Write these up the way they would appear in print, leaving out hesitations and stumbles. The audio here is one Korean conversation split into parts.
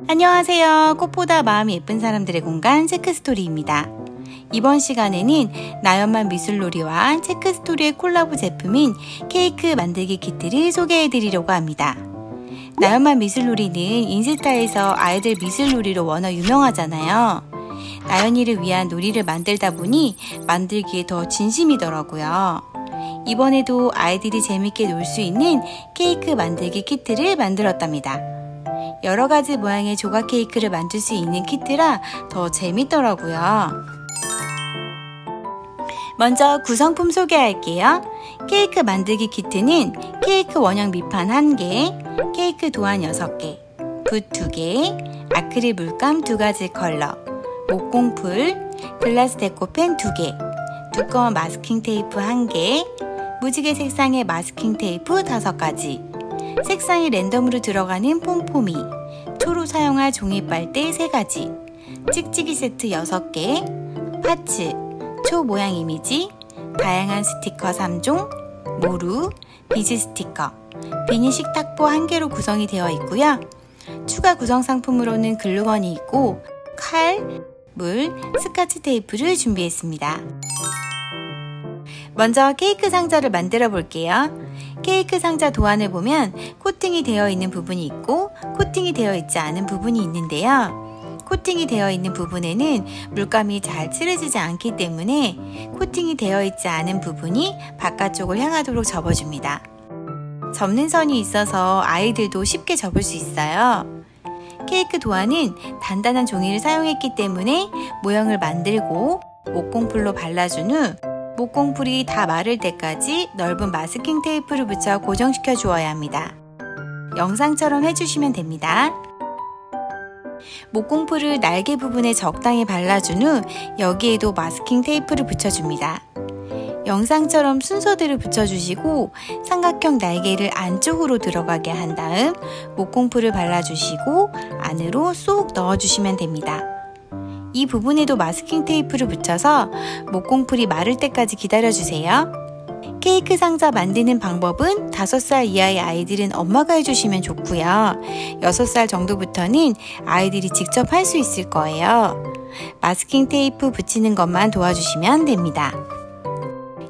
안녕하세요. 꽃보다 마음이 예쁜 사람들의 공간 체크스토리입니다. 이번 시간에는 나연만 미술놀이와 체크스토리의 콜라보 제품인 케이크 만들기 키트를 소개해드리려고 합니다. 나연만 미술놀이는 인스타에서 아이들 미술놀이로 워낙 유명하잖아요. 나연이를 위한 놀이를 만들다 보니 만들기에 더 진심이더라고요. 이번에도 아이들이 재밌게 놀 수 있는 케이크 만들기 키트를 만들었답니다. 여러가지 모양의 조각 케이크를 만들 수 있는 키트라 더 재밌더라고요. 먼저 구성품 소개할게요. 케이크 만들기 키트는 케이크 원형 밑판 1개, 케이크 도안 6개, 붓 2개, 아크릴 물감 2가지 컬러, 목공풀, 글라스 데코펜 2개, 두꺼운 마스킹 테이프 1개, 무지개 색상의 마스킹 테이프 5가지, 색상이 랜덤으로 들어가는 폼포미, 초로 사용할 종이 빨대 3가지, 찍찍이 세트 6개, 파츠, 초 모양 이미지, 다양한 스티커 3종, 모루, 비즈 스티커, 비닐 식탁보 1개로 구성이 되어 있고요. 추가 구성 상품으로는 글루건이 있고 칼, 물, 스카치 테이프를 준비했습니다. 먼저 케이크 상자를 만들어 볼게요. 케이크 상자 도안을 보면 코팅이 되어 있는 부분이 있고 코팅이 되어 있지 않은 부분이 있는데요. 코팅이 되어 있는 부분에는 물감이 잘 칠해지지 않기 때문에 코팅이 되어 있지 않은 부분이 바깥쪽을 향하도록 접어줍니다. 접는 선이 있어서 아이들도 쉽게 접을 수 있어요. 케이크 도안은 단단한 종이를 사용했기 때문에 모형을 만들고 목공풀로 발라준 후 목공풀이 다 마를 때까지 넓은 마스킹 테이프를 붙여 고정시켜 주어야 합니다. 영상처럼 해주시면 됩니다. 목공풀을 날개 부분에 적당히 발라준 후 여기에도 마스킹 테이프를 붙여줍니다. 영상처럼 순서대로 붙여주시고 삼각형 날개를 안쪽으로 들어가게 한 다음 목공풀을 발라주시고 안으로 쏙 넣어주시면 됩니다. 이 부분에도 마스킹 테이프를 붙여서 목공풀이 마를 때까지 기다려주세요. 케이크 상자 만드는 방법은 5살 이하의 아이들은 엄마가 해주시면 좋고요. 6살 정도부터는 아이들이 직접 할 수 있을 거예요. 마스킹 테이프 붙이는 것만 도와주시면 됩니다.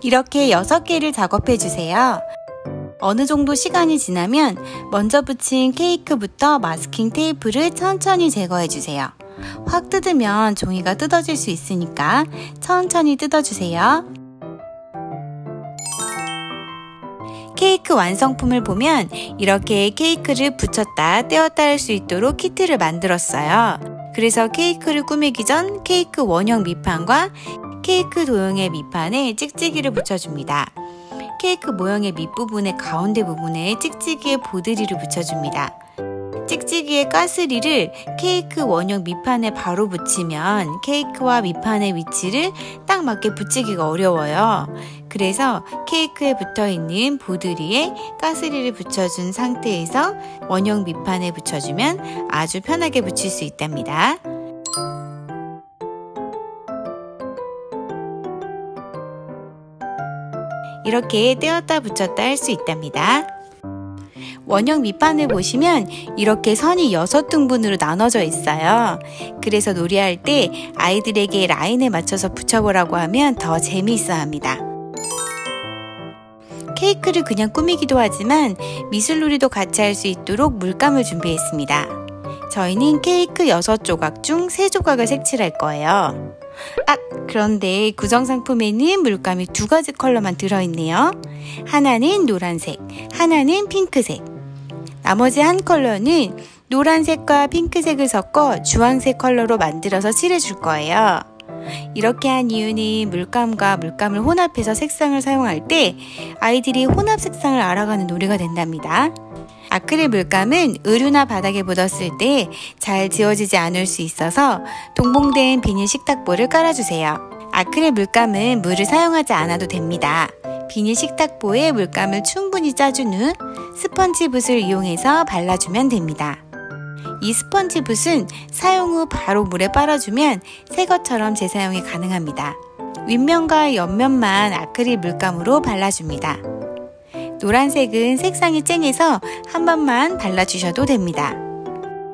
이렇게 6개를 작업해주세요. 어느 정도 시간이 지나면 먼저 붙인 케이크부터 마스킹 테이프를 천천히 제거해주세요. 확 뜯으면 종이가 뜯어질 수 있으니까 천천히 뜯어주세요. 케이크 완성품을 보면 이렇게 케이크를 붙였다 떼었다 할 수 있도록 키트를 만들었어요. 그래서 케이크를 꾸미기 전 케이크 원형 밑판과 케이크 도형의 밑판에 찍찍이를 붙여줍니다. 케이크 모형의 밑부분의 가운데 부분에 찍찍이의 보드리를 붙여줍니다. 찍찍이의 가스리를 케이크 원형 밑판에 바로 붙이면 케이크와 밑판의 위치를 딱 맞게 붙이기가 어려워요. 그래서 케이크에 붙어있는 보드리에 가스리를 붙여준 상태에서 원형 밑판에 붙여주면 아주 편하게 붙일 수 있답니다. 이렇게 떼었다 붙였다 할 수 있답니다. 원형 밑판을 보시면 이렇게 선이 6등분으로 나눠져 있어요. 그래서 놀이할 때 아이들에게 라인에 맞춰서 붙여보라고 하면 더 재미있어 합니다. 케이크를 그냥 꾸미기도 하지만 미술놀이도 같이 할 수 있도록 물감을 준비했습니다. 저희는 케이크 6조각 중 3조각을 색칠할 거예요. 그런데 구성상품에는 물감이 2가지 컬러만 들어있네요. 하나는 노란색, 하나는 핑크색. 나머지 한 컬러는 노란색과 핑크색을 섞어 주황색 컬러로 만들어서 칠해줄 거예요. 이렇게 한 이유는 물감과 물감을 혼합해서 색상을 사용할 때 아이들이 혼합 색상을 알아가는 놀이가 된답니다. 아크릴 물감은 의류나 바닥에 묻었을 때 잘 지워지지 않을 수 있어서 동봉된 비닐 식탁보를 깔아주세요. 아크릴 물감은 물을 사용하지 않아도 됩니다. 비닐 식탁보에 물감을 충분히 짜준 후 스펀지 붓을 이용해서 발라주면 됩니다. 이 스펀지 붓은 사용 후 바로 물에 빨아주면 새 것처럼 재사용이 가능합니다. 윗면과 옆면만 아크릴 물감으로 발라줍니다. 노란색은 색상이 쨍해서 한 번만 발라주셔도 됩니다.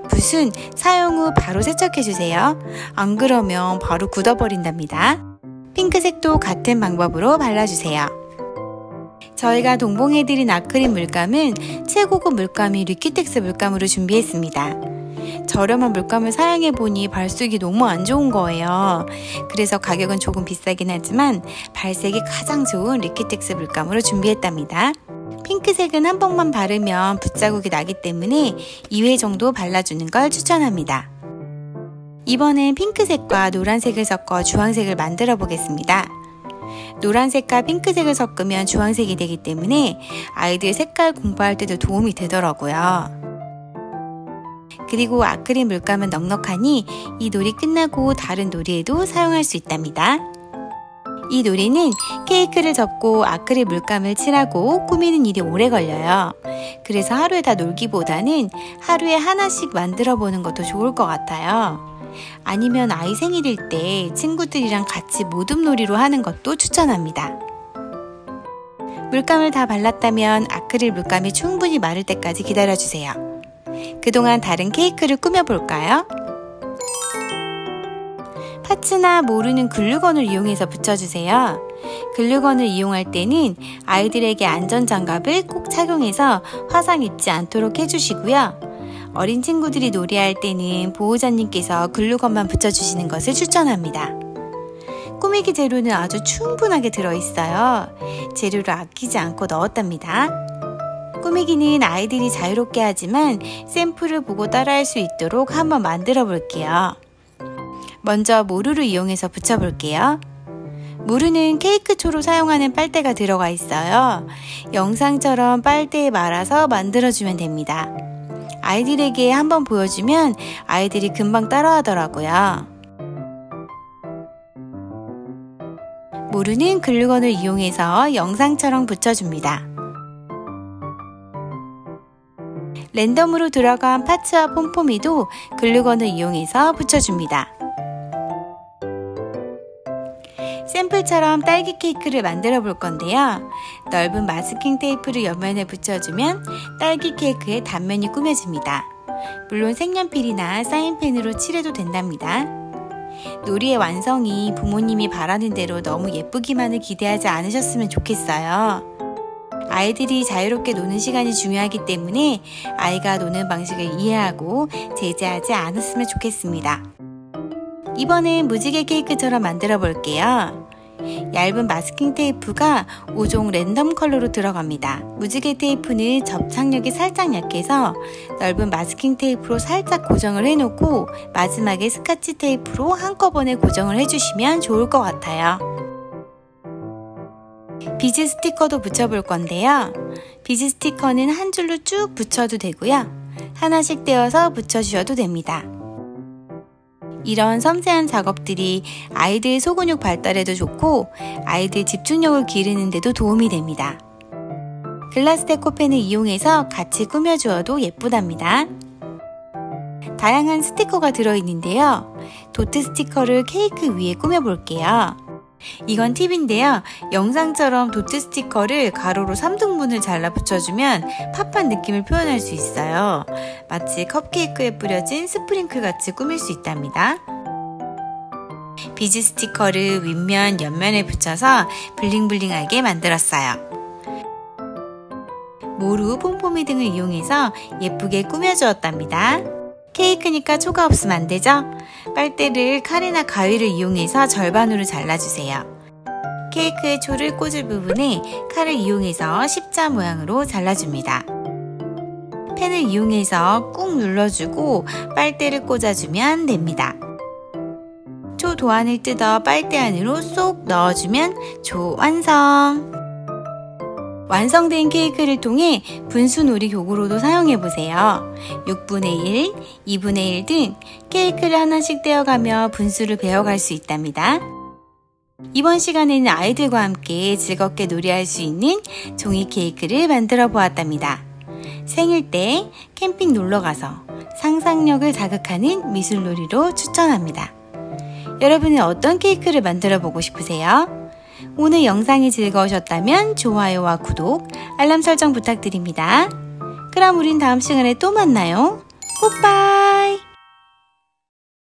붓은 사용 후 바로 세척해주세요. 안 그러면 바로 굳어버린답니다. 핑크색도 같은 방법으로 발라주세요. 저희가 동봉해드린 아크릴 물감은 최고급 물감인 리퀴텍스 물감으로 준비했습니다. 저렴한 물감을 사용해보니 발색이 너무 안 좋은 거예요. 그래서 가격은 조금 비싸긴 하지만 발색이 가장 좋은 리퀴텍스 물감으로 준비했답니다. 핑크색은 한 번만 바르면 붓자국이 나기 때문에 2회 정도 발라주는 걸 추천합니다. 이번엔 핑크색과 노란색을 섞어 주황색을 만들어 보겠습니다. 노란색과 핑크색을 섞으면 주황색이 되기 때문에 아이들 색깔 공부할 때도 도움이 되더라고요. 그리고 아크릴 물감은 넉넉하니 이 놀이 끝나고 다른 놀이에도 사용할 수 있답니다. 이 놀이는 케이크를 접고 아크릴 물감을 칠하고 꾸미는 일이 오래 걸려요. 그래서 하루에 다 놀기보다는 하루에 하나씩 만들어 보는 것도 좋을 것 같아요. 아니면 아이 생일일 때 친구들이랑 같이 모둠놀이로 하는 것도 추천합니다. 물감을 다 발랐다면 아크릴 물감이 충분히 마를 때까지 기다려주세요. 그동안 다른 케이크를 꾸며볼까요? 파츠나 모르는 글루건을 이용해서 붙여주세요. 글루건을 이용할 때는 아이들에게 안전장갑을 꼭 착용해서 화상 입지 않도록 해주시고요. 어린 친구들이 놀이할 때는 보호자님께서 글루건만 붙여주시는 것을 추천합니다. 꾸미기 재료는 아주 충분하게 들어있어요. 재료를 아끼지 않고 넣었답니다. 꾸미기는 아이들이 자유롭게 하지만 샘플을 보고 따라할 수 있도록 한번 만들어 볼게요. 먼저 모루를 이용해서 붙여볼게요. 모루는 케이크초로 사용하는 빨대가 들어가 있어요. 영상처럼 빨대에 말아서 만들어주면 됩니다. 아이들에게 한번 보여주면 아이들이 금방 따라하더라고요. 모루는 글루건을 이용해서 영상처럼 붙여줍니다. 랜덤으로 들어간 파츠와 폼포미도 글루건을 이용해서 붙여줍니다. 샘플처럼 딸기 케이크를 만들어 볼 건데요. 넓은 마스킹 테이프를 옆면에 붙여주면 딸기 케이크의 단면이 꾸며집니다. 물론 색연필이나 사인펜으로 칠해도 된답니다. 놀이의 완성이 부모님이 바라는 대로 너무 예쁘기만을 기대하지 않으셨으면 좋겠어요. 아이들이 자유롭게 노는 시간이 중요하기 때문에 아이가 노는 방식을 이해하고 제재하지 않았으면 좋겠습니다. 이번엔 무지개 케이크처럼 만들어 볼게요. 얇은 마스킹 테이프가 5종 랜덤 컬러로 들어갑니다. 무지개 테이프는 접착력이 살짝 약해서 넓은 마스킹 테이프로 살짝 고정을 해놓고 마지막에 스카치 테이프로 한꺼번에 고정을 해주시면 좋을 것 같아요. 비즈 스티커도 붙여볼 건데요. 비즈 스티커는 한 줄로 쭉 붙여도 되고요. 하나씩 떼어서 붙여주셔도 됩니다. 이런 섬세한 작업들이 아이들 소근육 발달에도 좋고 아이들 집중력을 기르는 데도 도움이 됩니다. 글라스 데코펜을 이용해서 같이 꾸며주어도 예쁘답니다. 다양한 스티커가 들어있는데요. 도트 스티커를 케이크 위에 꾸며볼게요. 이건 팁인데요. 영상처럼 도트 스티커를 가로로 3등분을 잘라 붙여주면 팝한 느낌을 표현할 수 있어요. 마치 컵케이크에 뿌려진 스프링클 같이 꾸밀 수 있답니다. 비즈 스티커를 윗면, 옆면에 붙여서 블링블링하게 만들었어요. 모루, 폼포미 등을 이용해서 예쁘게 꾸며주었답니다. 케이크니까 초가 없으면 안 되죠? 빨대를 칼이나 가위를 이용해서 절반으로 잘라주세요. 케이크의 초를 꽂을 부분에 칼을 이용해서 십자 모양으로 잘라줍니다. 펜을 이용해서 꾹 눌러주고 빨대를 꽂아주면 됩니다. 초 도안을 뜯어 빨대 안으로 쏙 넣어주면 초 완성! 완성된 케이크를 통해 분수놀이 교구로도 사용해보세요. 6분의 1, 2분의 1 등 케이크를 하나씩 떼어가며 분수를 배워갈 수 있답니다. 이번 시간에는 아이들과 함께 즐겁게 놀이할 수 있는 종이 케이크를 만들어 보았답니다. 생일 때 캠핑 놀러가서 상상력을 자극하는 미술놀이로 추천합니다. 여러분은 어떤 케이크를 만들어 보고 싶으세요? 오늘 영상이 즐거우셨다면 좋아요와 구독, 알람 설정 부탁드립니다. 그럼 우린 다음 시간에 또 만나요. 굿바이!